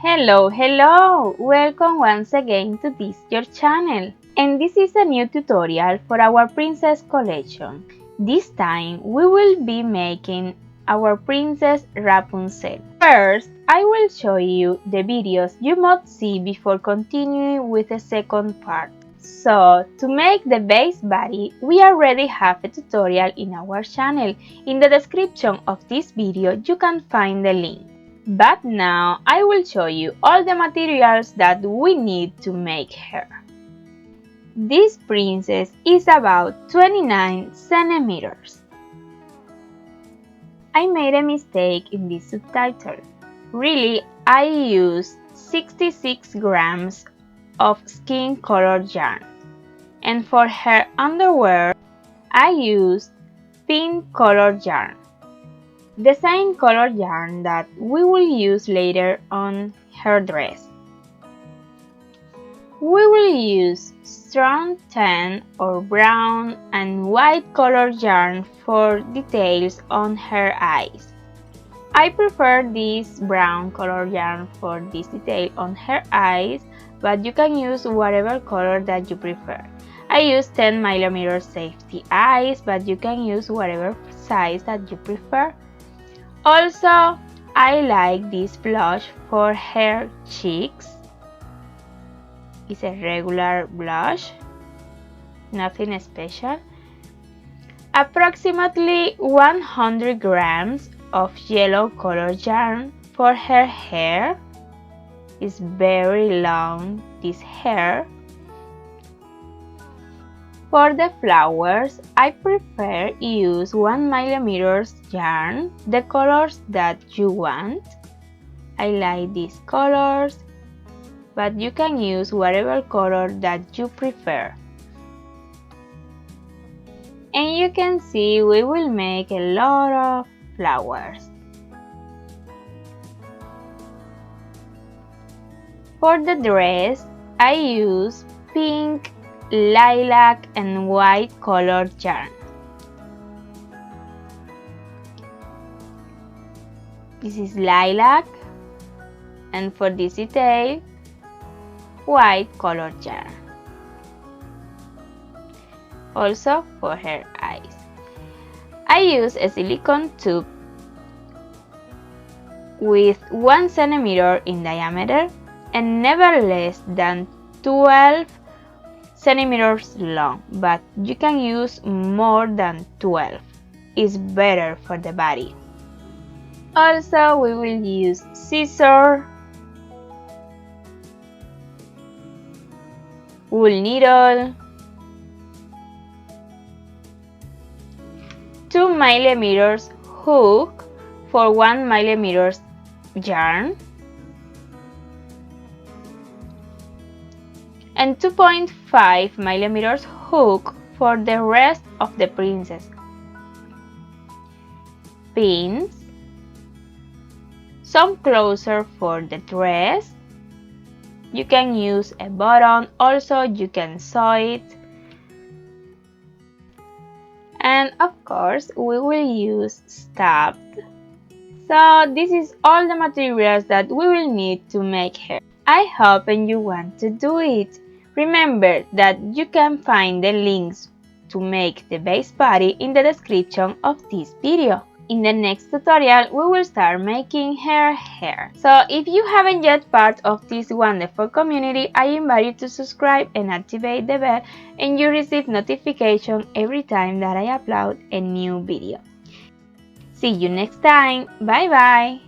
Hello! Welcome once again to this your channel. And this is a new tutorial for our princess collection. This time we will be making our princess Rapunzel. First, I will show you the videos you must see before continuing with the second part. So, to make the base body, we already have a tutorial in our channel. In the description of this video you can find the link. But now I will show you all the materials that we need to make her. This princess is about 29 centimeters. I made a mistake in this subtitle. Really, I used 66 grams of skin color yarn. And for her underwear, I used pink color yarn. The same color yarn that we will use later on her dress. We will use strong tan or brown and white color yarn for details on her eyes. I prefer this brown color yarn for this detail on her eyes, but you can use whatever color that you prefer. I use 10mm safety eyes, but you can use whatever size that you prefer. Also, I like this blush for her cheeks. It's a regular blush, nothing special. Approximately 100 grams of yellow color yarn for her hair. It's very long, this hair. For the flowers, I prefer use 1mm yarn, the colors that you want. I like these colors, but you can use whatever color that you prefer. And you can see we will make a lot of flowers. For the dress, I use pink, lilac and white colored yarn. This is lilac, and for this detail, white colored yarn. Also for her eyes. I use a silicone tube with 1 centimeter in diameter and never less than 12 centimeters long, but you can use more than 12. It's better for the body. Also, we will use scissors, wool needle, 2mm hook for 1mm yarn, and 2.5mm hook for the rest of the princess. Pins, some closer for the dress. You can use a button, also you can sew it. And of course, we will use stuff. So this is all the materials that we will need to make her. I hope and you want to do it. Remember that you can find the links to make the base body in the description of this video. In the next tutorial, we will start making her hair. So if you haven't yet part of this wonderful community, I invite you to subscribe and activate the bell, and you receive notification every time that I upload a new video. See you next time. Bye bye.